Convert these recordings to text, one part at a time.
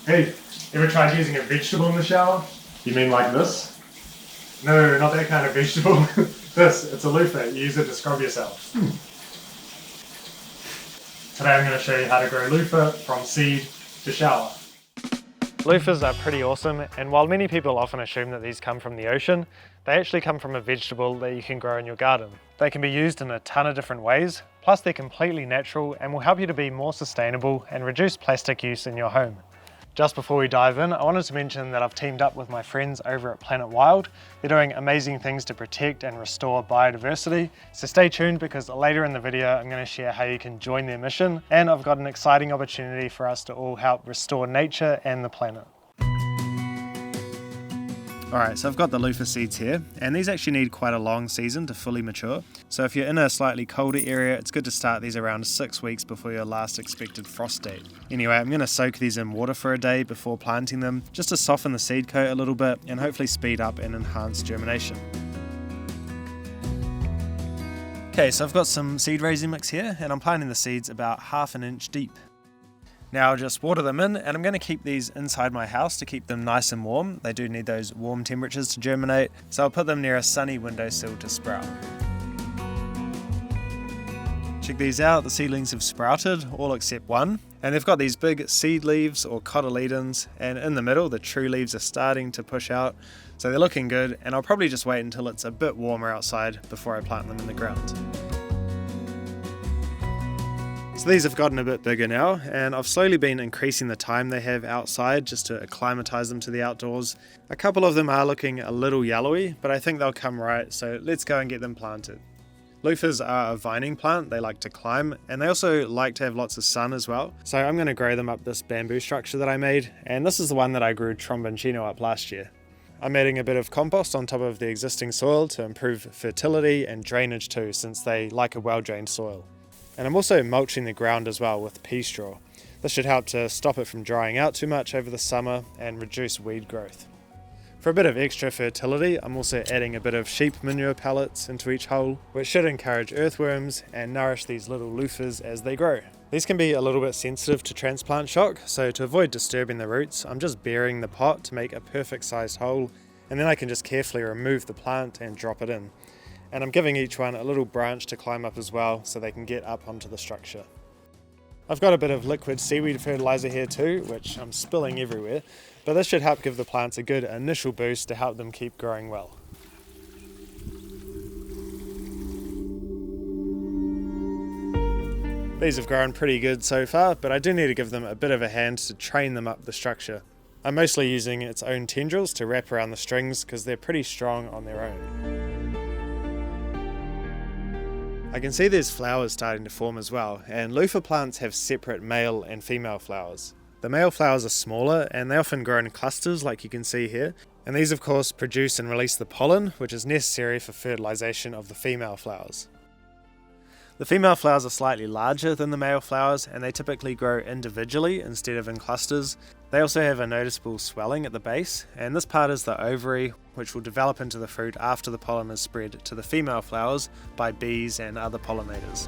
Hey, ever tried using a vegetable in the shower? You mean like this? No, not that kind of vegetable. This, it's a loofah. You use it to scrub yourself. Today I'm going to show you how to grow loofah from seed to shower. Loofahs are pretty awesome, and while many people often assume that these come from the ocean, they actually come from a vegetable that you can grow in your garden. They can be used in a ton of different ways, plus they're completely natural and will help you to be more sustainable and reduce plastic use in your home. Just before we dive in, I wanted to mention that I've teamed up with my friends over at Planet Wild. They're doing amazing things to protect and restore biodiversity, so stay tuned because later in the video I'm going to share how you can join their mission, and I've got an exciting opportunity for us to all help restore nature and the planet. Alright, so I've got the loofah seeds here, and these actually need quite a long season to fully mature. So if you're in a slightly colder area, it's good to start these around 6 weeks before your last expected frost date. Anyway, I'm going to soak these in water for a day before planting them, just to soften the seed coat a little bit and hopefully speed up and enhance germination. Okay, so I've got some seed raising mix here, and I'm planting the seeds about 1/2 inch deep. Now I'll just water them in, and I'm going to keep these inside my house to keep them nice and warm. They do need those warm temperatures to germinate, so I'll put them near a sunny windowsill to sprout. Check these out, the seedlings have sprouted, all except one, and they've got these big seed leaves or cotyledons, and in the middle the true leaves are starting to push out, so they're looking good, and I'll probably just wait until it's a bit warmer outside before I plant them in the ground. So these have gotten a bit bigger now, and I've slowly been increasing the time they have outside just to acclimatise them to the outdoors. A couple of them are looking a little yellowy, but I think they'll come right, so let's go and get them planted. Loofahs are a vining plant, they like to climb, and they also like to have lots of sun as well. So I'm going to grow them up this bamboo structure that I made, and this is the one that I grew tromboncino up last year. I'm adding a bit of compost on top of the existing soil to improve fertility and drainage too, since they like a well-drained soil. And I'm also mulching the ground as well with pea straw. This should help to stop it from drying out too much over the summer and reduce weed growth. For a bit of extra fertility, I'm also adding a bit of sheep manure pellets into each hole, which should encourage earthworms and nourish these little loofahs as they grow. These can be a little bit sensitive to transplant shock, so to avoid disturbing the roots, I'm just burying the pot to make a perfect sized hole, and then I can just carefully remove the plant and drop it in. And I'm giving each one a little branch to climb up as well so they can get up onto the structure. I've got a bit of liquid seaweed fertilizer here too, which I'm spilling everywhere, but this should help give the plants a good initial boost to help them keep growing well. These have grown pretty good so far, but I do need to give them a bit of a hand to train them up the structure. I'm mostly using its own tendrils to wrap around the strings because they're pretty strong on their own. I can see there's flowers starting to form as well, and loofah plants have separate male and female flowers. The male flowers are smaller and they often grow in clusters like you can see here, and these of course produce and release the pollen, which is necessary for fertilization of the female flowers. The female flowers are slightly larger than the male flowers, and they typically grow individually instead of in clusters. They also have a noticeable swelling at the base, and this part is the ovary, which will develop into the fruit after the pollen is spread to the female flowers by bees and other pollinators.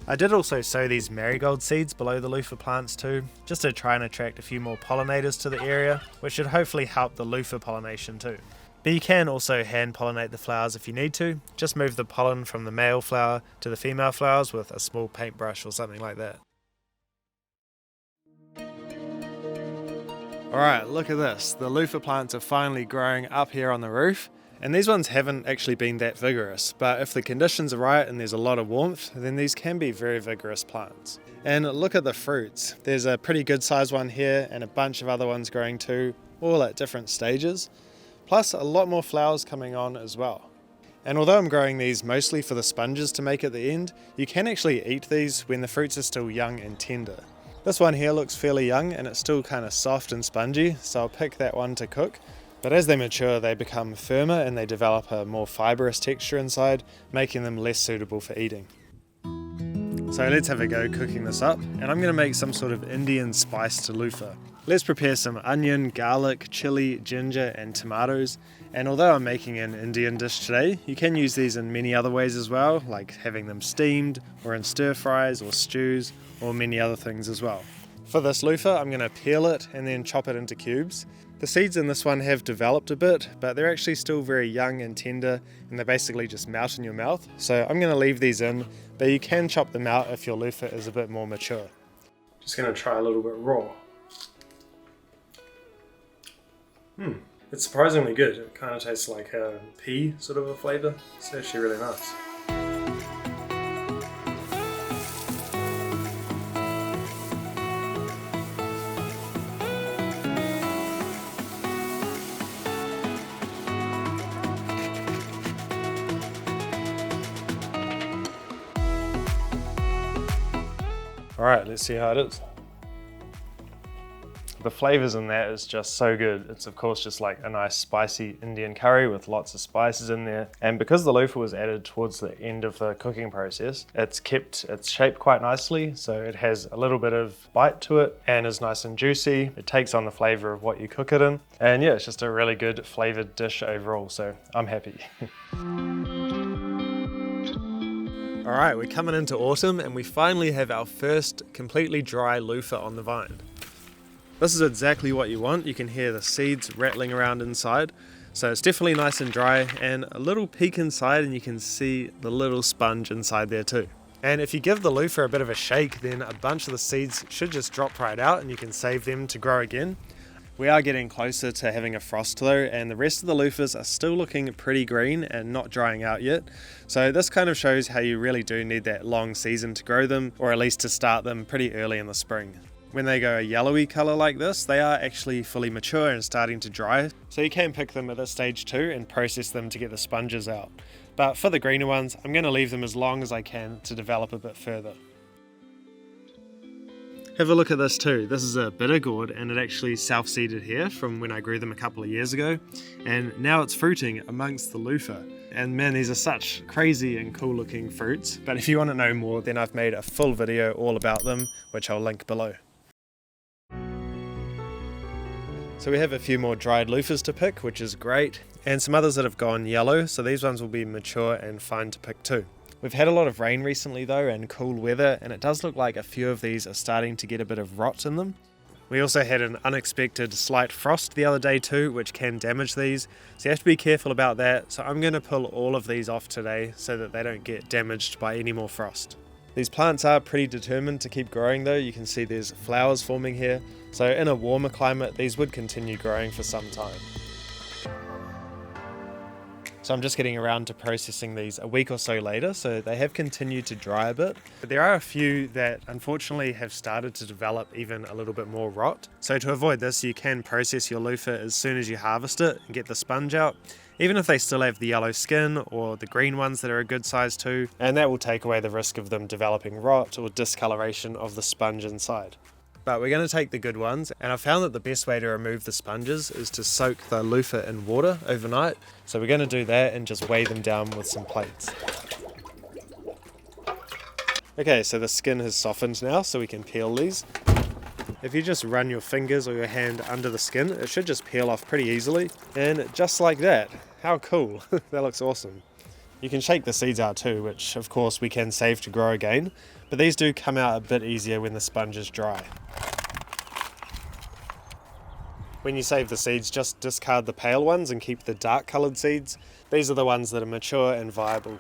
I did also sow these marigold seeds below the loofah plants too, just to try and attract a few more pollinators to the area, which should hopefully help the loofah pollination too. But you can also hand pollinate the flowers if you need to. Just move the pollen from the male flower to the female flowers with a small paintbrush or something like that. Alright, look at this. The loofah plants are finally growing up here on the roof. And these ones haven't actually been that vigorous, but if the conditions are right and there's a lot of warmth, then these can be very vigorous plants. And look at the fruits. There's a pretty good sized one here and a bunch of other ones growing too, all at different stages. Plus a lot more flowers coming on as well. And although I'm growing these mostly for the sponges to make at the end, you can actually eat these when the fruits are still young and tender. This one here looks fairly young and it's still kind of soft and spongy, so I'll pick that one to cook. But as they mature, they become firmer and they develop a more fibrous texture inside, making them less suitable for eating. So let's have a go cooking this up, and I'm going to make some sort of Indian spice to loofah. Let's prepare some onion, garlic, chili, ginger and tomatoes. And although I'm making an Indian dish today, you can use these in many other ways as well, like having them steamed or in stir fries or stews or many other things as well. For this loofah, I'm going to peel it and then chop it into cubes. The seeds in this one have developed a bit, but they're actually still very young and tender, and they basically just melt in your mouth. So I'm going to leave these in, but you can chop them out if your loofah is a bit more mature. Just going to try a little bit raw. It's surprisingly good. It kind of tastes like a pea sort of a flavour. It's actually really nice. Alright, let's see how it is. The flavours in that is just so good. It's of course just like a nice spicy Indian curry with lots of spices in there. And because the loofah was added towards the end of the cooking process, it's kept its shape quite nicely. So it has a little bit of bite to it and is nice and juicy. It takes on the flavour of what you cook it in. And yeah, it's just a really good flavoured dish overall. So I'm happy. Alright, we're coming into autumn and we finally have our first completely dry loofah on the vine. This is exactly what you want. You can hear the seeds rattling around inside. So it's definitely nice and dry, and a little peek inside and you can see the little sponge inside there too. And if you give the loofah a bit of a shake, then a bunch of the seeds should just drop right out and you can save them to grow again. We are getting closer to having a frost though, and the rest of the loofahs are still looking pretty green and not drying out yet. So this kind of shows how you really do need that long season to grow them, or at least to start them pretty early in the spring. When they go a yellowy colour like this, they are actually fully mature and starting to dry. So you can pick them at this stage too and process them to get the sponges out. But for the greener ones, I'm going to leave them as long as I can to develop a bit further. Have a look at this too. This is a bitter gourd and it actually self-seeded here from when I grew them a couple of years ago. And now it's fruiting amongst the loofah. And man, these are such crazy and cool looking fruits. But if you want to know more, then I've made a full video all about them, which I'll link below. So we have a few more dried loofahs to pick, which is great, and some others that have gone yellow, so these ones will be mature and fine to pick too. We've had a lot of rain recently though, and cool weather, and it does look like a few of these are starting to get a bit of rot in them. We also had an unexpected slight frost the other day too, which can damage these, so you have to be careful about that. So I'm going to pull all of these off today so that they don't get damaged by any more frost. These plants are pretty determined to keep growing though. You can see there's flowers forming here. So in a warmer climate, these would continue growing for some time. So I'm just getting around to processing these a week or so later, so they have continued to dry a bit. But there are a few that unfortunately have started to develop even a little bit more rot. So to avoid this, you can process your loofah as soon as you harvest it and get the sponge out, even if they still have the yellow skin or the green ones that are a good size too, and that will take away the risk of them developing rot or discoloration of the sponge inside. But we're going to take the good ones, and I've found that the best way to remove the sponges is to soak the loofah in water overnight. So we're going to do that and just weigh them down with some plates. Okay, so the skin has softened now, so we can peel these. If you just run your fingers or your hand under the skin, it should just peel off pretty easily. And just like that. How cool. That looks awesome. You can shake the seeds out too, which of course we can save to grow again, but these do come out a bit easier when the sponge is dry. When you save the seeds, just discard the pale ones and keep the dark coloured seeds. These are the ones that are mature and viable.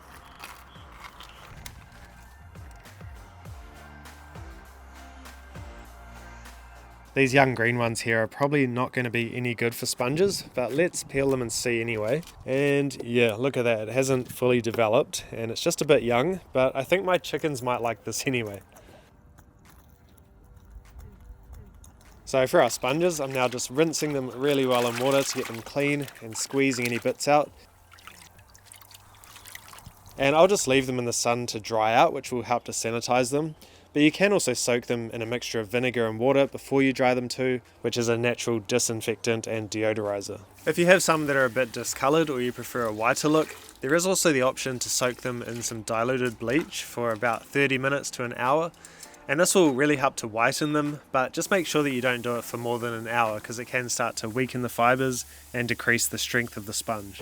These young green ones here are probably not going to be any good for sponges, but let's peel them and see anyway. And yeah, look at that, it hasn't fully developed and it's just a bit young, but I think my chickens might like this anyway. So for our sponges, I'm now just rinsing them really well in water to get them clean and squeezing any bits out. And I'll just leave them in the sun to dry out, which will help to sanitize them. But you can also soak them in a mixture of vinegar and water before you dry them too, which is a natural disinfectant and deodorizer. If you have some that are a bit discoloured or you prefer a whiter look, there is also the option to soak them in some diluted bleach for about 30 minutes to an hour. And this will really help to whiten them, but just make sure that you don't do it for more than an hour because it can start to weaken the fibers and decrease the strength of the sponge.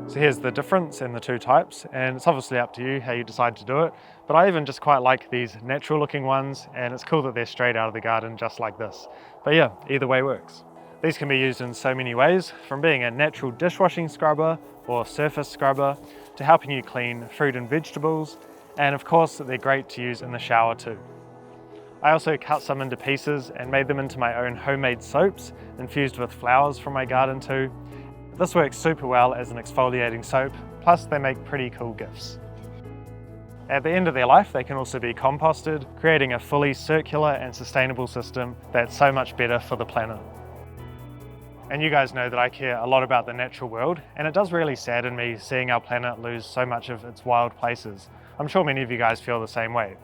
So here's the difference in the two types, and it's obviously up to you how you decide to do it, but I even just quite like these natural looking ones, and it's cool that they're straight out of the garden just like this. But yeah, either way works. These can be used in so many ways, from being a natural dishwashing scrubber or surface scrubber to helping you clean fruit and vegetables, and of course they're great to use in the shower too. I also cut some into pieces and made them into my own homemade soaps infused with flowers from my garden too. This works super well as an exfoliating soap, plus they make pretty cool gifts. At the end of their life, they can also be composted, creating a fully circular and sustainable system that's so much better for the planet. And you guys know that I care a lot about the natural world, and it does really sadden me seeing our planet lose so much of its wild places. I'm sure many of you guys feel the same way.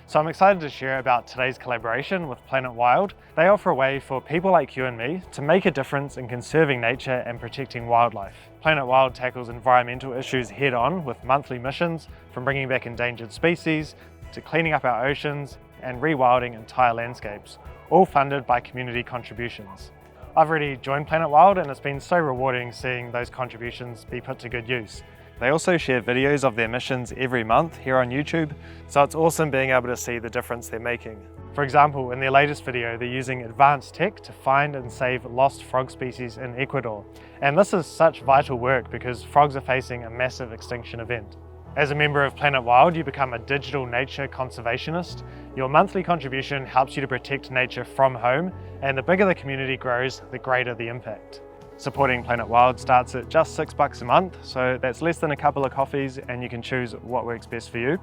So I'm excited to share about today's collaboration with Planet Wild. They offer a way for people like you and me to make a difference in conserving nature and protecting wildlife. Planet Wild tackles environmental issues head on with monthly missions, from bringing back endangered species to cleaning up our oceans and rewilding entire landscapes, all funded by community contributions. I've already joined Planet Wild and it's been so rewarding seeing those contributions be put to good use. They also share videos of their missions every month here on YouTube, so it's awesome being able to see the difference they're making. For example, in their latest video, they're using advanced tech to find and save lost frog species in Ecuador. And this is such vital work because frogs are facing a massive extinction event. As a member of Planet Wild, you become a digital nature conservationist. Your monthly contribution helps you to protect nature from home, and the bigger the community grows, the greater the impact. Supporting Planet Wild starts at just $6 a month, so that's less than a couple of coffees and you can choose what works best for you.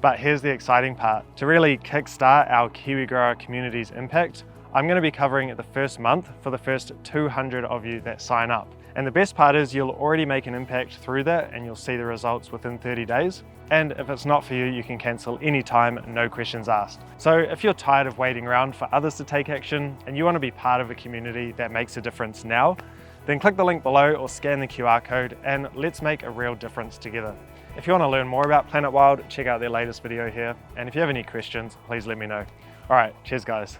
But here's the exciting part. To really kickstart our KiwiGrower community's impact, I'm going to be covering the first month for the first 200 of you that sign up. And the best part is you'll already make an impact through that and you'll see the results within 30 days. And if it's not for you, you can cancel anytime, no questions asked. So if you're tired of waiting around for others to take action and you want to be part of a community that makes a difference now, then click the link below or scan the QR code and let's make a real difference together. If you want to learn more about Planet Wild, check out their latest video here. And if you have any questions, please let me know. All right, cheers guys.